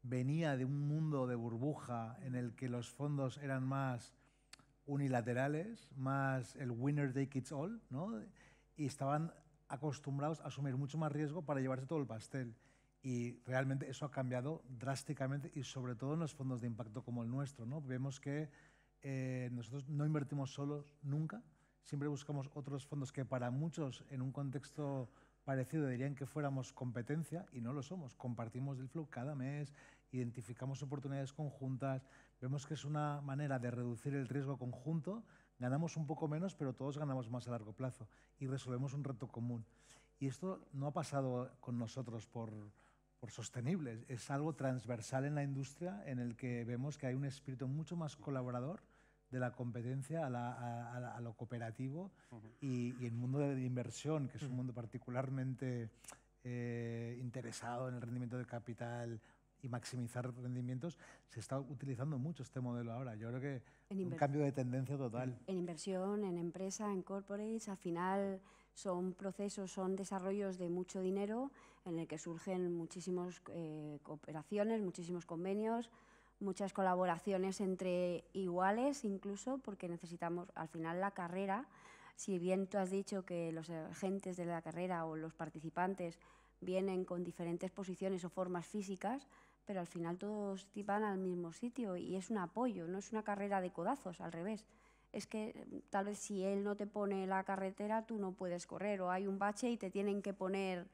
G: venía de un mundo de burbuja en el que los fondos eran más unilaterales, más el winner take it all, ¿no? Y estaban acostumbrados a asumir mucho más riesgo para llevarse todo el pastel. Y realmente eso ha cambiado drásticamente y sobre todo en los fondos de impacto como el nuestro, ¿no? Vemos que nosotros no invertimos solos nunca, siempre buscamos otros fondos que para muchos en un contexto parecido dirían que fuéramos competencia y no lo somos. Compartimos el flow cada mes, identificamos oportunidades conjuntas, vemos que es una manera de reducir el riesgo conjunto, ganamos un poco menos, pero todos ganamos más a largo plazo y resolvemos un reto común. Y esto no ha pasado con nosotros por sostenibles, es algo transversal en la industria en el que vemos que hay un espíritu mucho más colaborador de la competencia a lo cooperativo y el mundo de inversión, que es un mundo particularmente interesado en el rendimiento de capital y maximizar rendimientos, se está utilizando mucho este modelo ahora. Yo creo que un cambio de tendencia total.
F: En inversión, en empresa, en corporates, al final son procesos, son desarrollos de mucho dinero en el que surgen muchísimas cooperaciones, muchísimos convenios, muchas colaboraciones entre iguales incluso, porque necesitamos al final la carrera. Si bien tú has dicho que los agentes de la carrera o los participantes vienen con diferentes posiciones o formas físicas, pero al final todos van al mismo sitio y es un apoyo, no es una carrera de codazos, al revés. Es que tal vez si él no te pone la carretera, tú no puedes correr, o hay un bache y te tienen que poner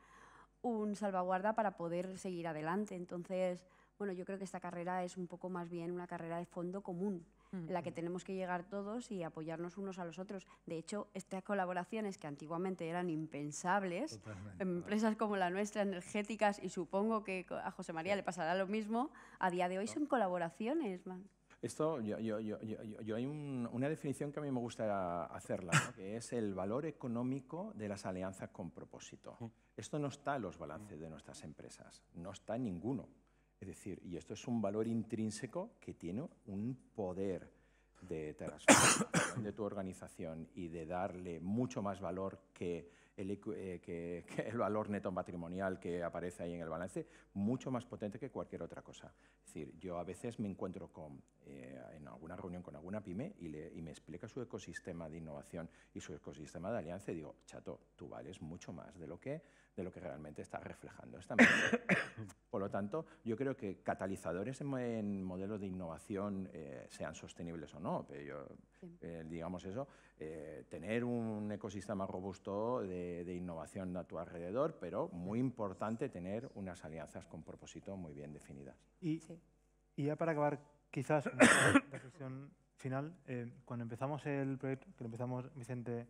F: un salvaguarda para poder seguir adelante. Entonces, bueno, yo creo que esta carrera es un poco más bien una carrera de fondo común, en la que tenemos que llegar todos y apoyarnos unos a los otros. De hecho, estas colaboraciones que antiguamente eran impensables, en empresas como la nuestra, energéticas, y supongo que a José María le pasará lo mismo, a día de hoy son colaboraciones, man.
E: Esto, hay una definición que a mí me gusta hacerla, ¿no? Que es el valor económico de las alianzas con propósito. Esto no está en los balances de nuestras empresas, no está en ninguno. Es decir, y esto es un valor intrínseco que tiene un poder de transformación de tu organización y de darle mucho más valor que que el valor neto patrimonial que aparece ahí en el balance, mucho más potente que cualquier otra cosa. Es decir, yo a veces me encuentro en alguna reunión con alguna pyme y me explica su ecosistema de innovación y su ecosistema de alianza y digo, chato, tú vales mucho más de lo que realmente está reflejando esta empresa. Por lo tanto, yo creo que catalizadores en modelos de innovación, sean sostenibles o no, pero digamos eso, tener un ecosistema robusto de innovación a tu alrededor, pero muy importante tener unas alianzas con propósito muy bien definidas.
C: Y ya para acabar, quizás una reflexión final, cuando empezamos el proyecto, que lo empezamos Vicente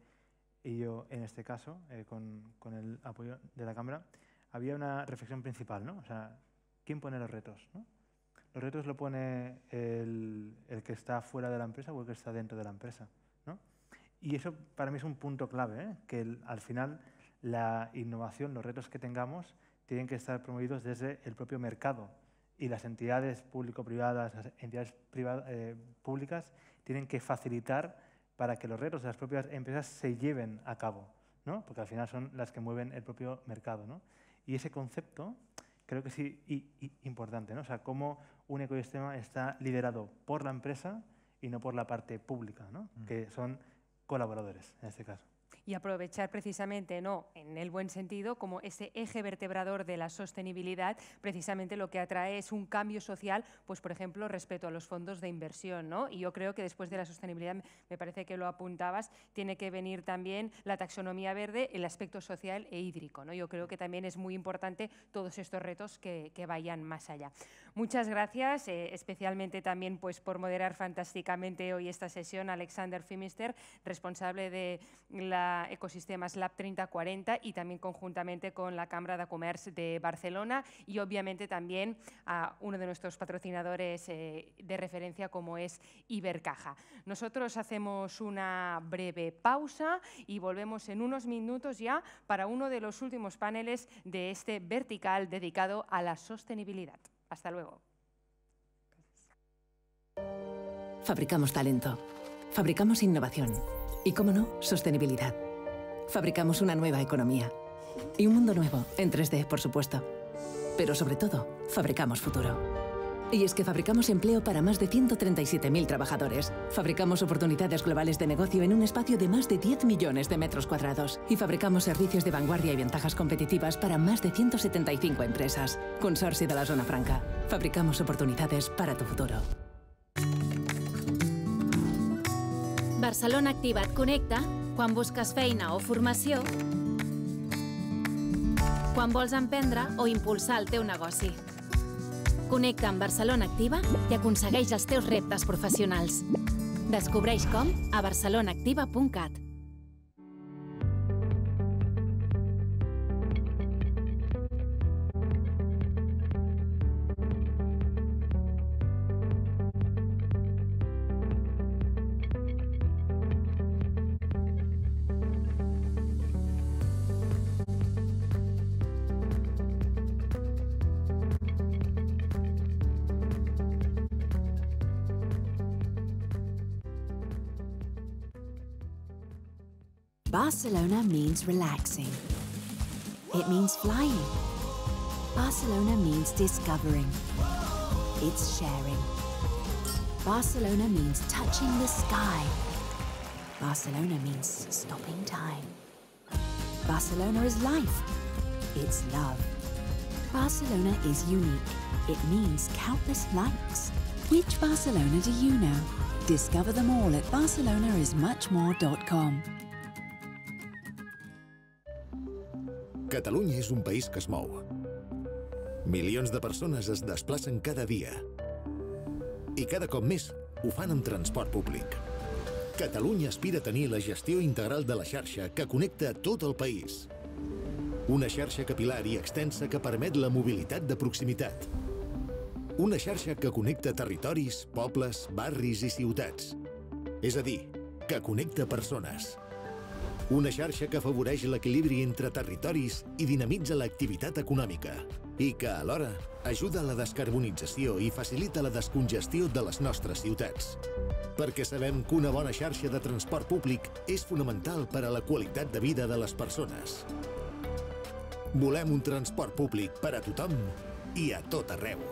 C: y yo en este caso, con el apoyo de la Cámara, había una reflexión principal, ¿no? O sea, ¿quién pone los retos, ¿no? Los retos lo pone el que está fuera de la empresa o el que está dentro de la empresa, ¿no? Y eso para mí es un punto clave, que al final la innovación, los retos que tengamos, tienen que estar promovidos desde el propio mercado y las entidades público-privadas, las entidades públicas tienen que facilitar para que los retos de las propias empresas se lleven a cabo, ¿no? Porque al final son las que mueven el propio mercado, ¿no? Y ese concepto creo que sí importante, ¿no? O sea, cómo un ecosistema está liderado por la empresa y no por la parte pública, ¿no? Que son colaboradores en este caso.
B: Y aprovechar precisamente, no en el buen sentido, como ese eje vertebrador de la sostenibilidad, precisamente lo que atrae es un cambio social, pues por ejemplo, respecto a los fondos de inversión, ¿no? Y yo creo que después de la sostenibilidad, me parece que lo apuntabas, tiene que venir también la taxonomía verde, el aspecto social e hídrico, ¿no? Yo creo que también es muy importante todos estos retos que vayan más allá. Muchas gracias, especialmente también pues, por moderar fantásticamente hoy esta sesión, Alexander Phimister, responsable de la Ecosistemas Lab 3040 y también conjuntamente con la Cámara de Comercio de Barcelona y obviamente también a uno de nuestros patrocinadores de referencia como es Ibercaja. Nosotros hacemos una breve pausa y volvemos en unos minutos ya para uno de los últimos paneles de este vertical dedicado a la sostenibilidad. Hasta luego.
H: Fabricamos talento, fabricamos innovación y, cómo no, sostenibilidad. Fabricamos una nueva economía y un mundo nuevo, en 3D, por supuesto. Pero sobre todo, fabricamos futuro. Y es que fabricamos empleo para más de 137.000 trabajadores. Fabricamos oportunidades globales de negocio en un espacio de más de 10 millones de metros cuadrados. Y fabricamos servicios de vanguardia y ventajas competitivas para más de 175 empresas. Consorci de la Zona Franca. Fabricamos oportunidades para tu futuro.
I: Barcelona Activa et connecta quan busques feina o formació, quan vols emprendre o impulsar el teu negoci. Connecta amb Barcelona Activa i aconsegueix els teus reptes professionals. Descobreix com a barcelonaactiva.cat.
J: Barcelona means relaxing. It means flying. Barcelona means discovering. It's sharing. Barcelona means touching the sky. Barcelona means stopping time. Barcelona is life. It's love. Barcelona is unique. It means countless likes. Which Barcelona do you know? Discover them all at barcelonaismuchmore.com.
K: Catalunya és un país que es mou. Milions de persones es desplacen cada dia. I cada cop més ho fan amb transport públic. Catalunya aspira a tenir la gestió integral de la xarxa que connecta tot el país. Una xarxa capil·lar i extensa que permet la mobilitat de proximitat. Una xarxa que connecta territoris, pobles, barris i ciutats. És a dir, que connecta persones. Una xarxa que afavoreix l'equilibri entre territoris i dinamitza l'activitat econòmica i que, alhora, ajuda a la descarbonització i facilita la descongestió de les nostres ciutats. Perquè sabem que una bona xarxa de transport públic és fonamental per a la qualitat de vida de les persones. Volem un transport públic per a tothom i a tot arreu.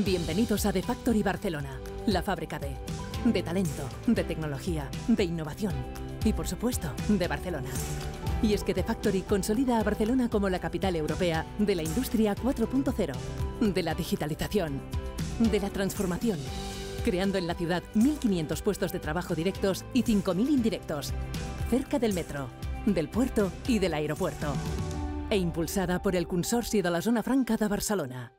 H: Bienvenidos a The Factory Barcelona, la fábrica de talento, de tecnología, de innovación y, por supuesto, de Barcelona. Y es que The Factory consolida a Barcelona como la capital europea de la industria 4.0, de la digitalización, de la transformación, creando en la ciudad 1.500 puestos de trabajo directos y 5.000 indirectos, cerca del metro, del puerto y del aeropuerto, e impulsada por el Consorci de la Zona Franca de Barcelona.